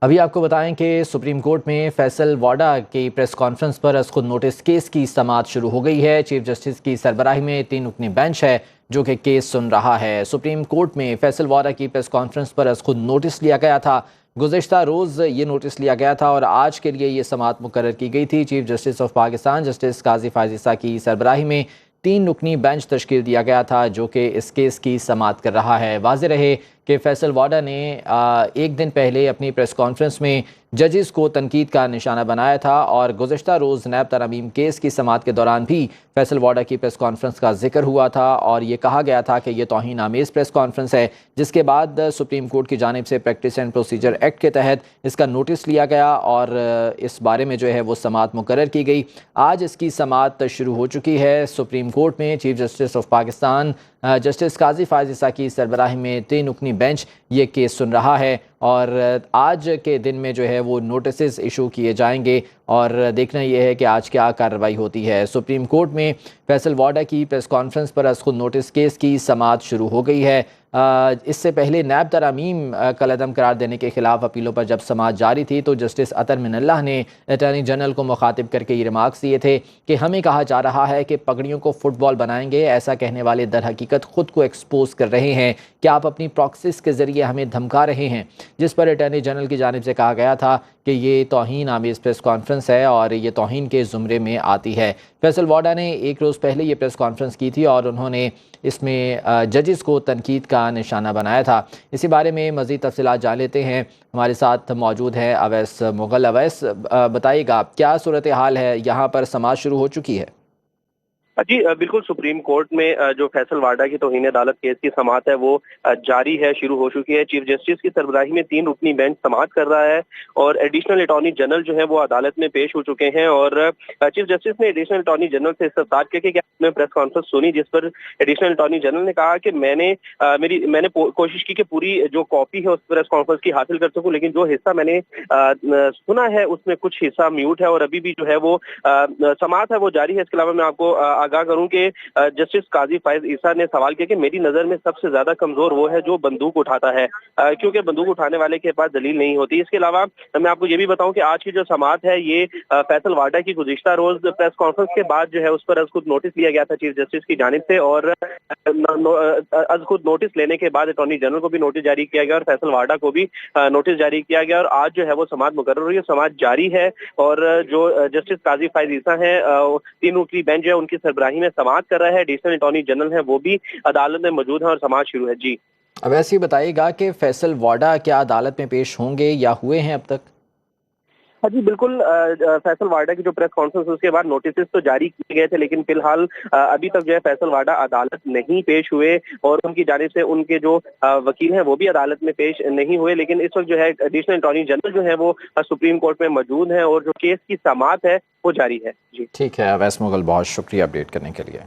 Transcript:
अभी आपको बताएं कि सुप्रीम कोर्ट में फैसल वाडा की प्रेस कॉन्फ्रेंस पर अज़ खुद नोटिस केस की समाअत शुरू हो गई है। चीफ जस्टिस की सरबराही में 3 रुकनी बेंच है जो कि केस सुन रहा है। सुप्रीम कोर्ट में फैसल वाडा की प्रेस कॉन्फ्रेंस पर अज़ खुद नोटिस लिया गया था। गुज़िश्ता रोज़ ये नोटिस लिया गया था और आज के लिए ये समाअत मुकर्रर की गई थी। Chief justice of Pakistan justice Qazi Faez Isa की सरबराही में 3 रुकनी बेंच तश्कील दिया गया था जो कि इस केस की समाअत कर रहा है। वाज़ेह रहे कि फैसल वाडा ने एक दिन पहले अपनी प्रेस कॉन्फ्रेंस में जजेस को तनकीद का निशाना बनाया था और गुज़श्ता रोज़ नैब तरमीम केस की समाअत के दौरान भी फैसल वाडा की प्रेस कॉन्फ्रेंस का जिक्र हुआ था और ये कहा गया था कि यह तौहीन आमेज़ प्रेस कॉन्फ्रेंस है, जिसके बाद सुप्रीम कोर्ट की जानिब से प्रैक्टिस एंड प्रोसीजर एक्ट के तहत इसका नोटिस लिया गया और इस बारे में जो है वो समाअत मुकर्रर की गई। आज इसकी समाअत शुरू हो चुकी है। सुप्रीम कोर्ट में chief justice of Pakistan justice Qazi Faez Isa की सरबराही में 3 रुकनी बेंच ये केस सुन रहा है और आज के दिन में जो है वो नोटिस इशू किए जाएंगे और देखना यह है कि आज क्या कार्रवाई होती है। सुप्रीम कोर्ट में फैसल वाडा की प्रेस कॉन्फ्रेंस पर अज़ खुद नोटिस केस की समाअत शुरू हो गई है। इससे पहले नैब तरामीम कलअदम करार देने के खिलाफ अपीलों पर जब समाअत जारी थी तो जस्टिस अतर मिनल्लाह ने अटॉर्नी जनरल को मुखातिब करके ये रिमार्क्स दिए थे कि हमें कहा जा रहा है कि पगड़ियों को फुटबॉल बनाएंगे। ऐसा कहने वाले दर हकीकत खुद को एक्सपोज कर रहे हैं कि आप अपनी प्रॉक्सिस के ज़रिए हमें धमका रहे हैं, जिस पर अटॉर्नी जनरल की जानिब से कहा गया था कि ये तौहीन आमेज़ प्रेस कॉन्फ्रेंस है और ये तौहीन के ज़ुमरे में आती है। फैसल वाडा ने एक रोज़ पहले ये प्रेस कॉन्फ्रेंस की थी और उन्होंने इसमें जजेस को तनकीद का निशाना बनाया था। इसी बारे में मज़ीद तफ़सीलात जान लेते हैं। हमारे साथ मौजूद हैं अवैस मुग़ल। अवैस, बताइएगा क्या सूरत हाल है, यहाँ पर समाअत शुरू हो चुकी है? जी बिल्कुल, सुप्रीम कोर्ट में जो फैसल वाडा की तौहीन अदालत केस की समाअत है वो जारी है, शुरू हो चुकी है। चीफ जस्टिस की सरबराही में 3 रुकनी बेंच समाअत कर रहा है और एडिशनल अटॉर्नी जनरल जो है वो अदालत में पेश हो चुके हैं और चीफ जस्टिस ने एडिशनल अटॉर्नी जनरल से इस्तफसार किया कि आपने प्रेस कॉन्फ्रेंस सुनी, जिस पर एडिशनल अटॉर्नी जनरल ने कहा कि मैंने कोशिश की कि पूरी जो कॉपी है उस प्रेस कॉन्फ्रेंस की हासिल कर सकूं, लेकिन जो हिस्सा मैंने सुना है उसमें कुछ हिस्सा म्यूट है और अभी भी जो है वो समाअत है वो जारी है। इसके अलावा मैं आपको आगाह करूं कि जस्टिस काजी फायज ईसा ने सवाल किया कि मेरी नजर में सबसे ज्यादा कमजोर वो है जो बंदूक उठाता है, क्योंकि बंदूक उठाने वाले के पास दलील नहीं होती। इसके अलावा मैं आपको ये भी बताऊं कि आज की जो समाअत है ये फैसल वाडा की गुज़िश्ता रोज प्रेस कॉन्फ्रेंस के बाद जो है उस पर खुद नोटिस लिया गया था चीफ जस्टिस की जानिब से और खुद नोटिस लेने के बाद अटॉर्नी जनरल को भी नोटिस जारी किया गया और फैसल वाडा को भी नोटिस जारी किया गया और आज जो है वो समाअत मुकर्रर हुई है, समाअत जारी है और जो जस्टिस काजी फायज ईसा है 3 रुकनी बेंच है उनकी सरबराही में समाअत कर रहा है। एडिशनल अटॉर्नी जनरल है वो भी अदालत में मौजूद है और समाअत शुरू है। जी अब ऐसे ही बताइएगा कि फैसल वाडा क्या अदालत में पेश होंगे या हुए हैं अब तक? हाँ जी बिल्कुल, फैसल वाडा की जो प्रेस कॉन्फ्रेंस उसके बाद नोटिस तो जारी किए गए थे, लेकिन फिलहाल अभी तक जो है फैसल वाडा अदालत नहीं पेश हुए और उनकी जानिब से उनके जो वकील हैं वो भी अदालत में पेश नहीं हुए। लेकिन इस वक्त जो है एडिशनल अटॉर्नी जनरल जो है वो सुप्रीम कोर्ट में मौजूद है और जो केस की समाअत है वो जारी है। जी ठीक है अवैस मुग़ल, बहुत शुक्रिया अपडेट करने के लिए।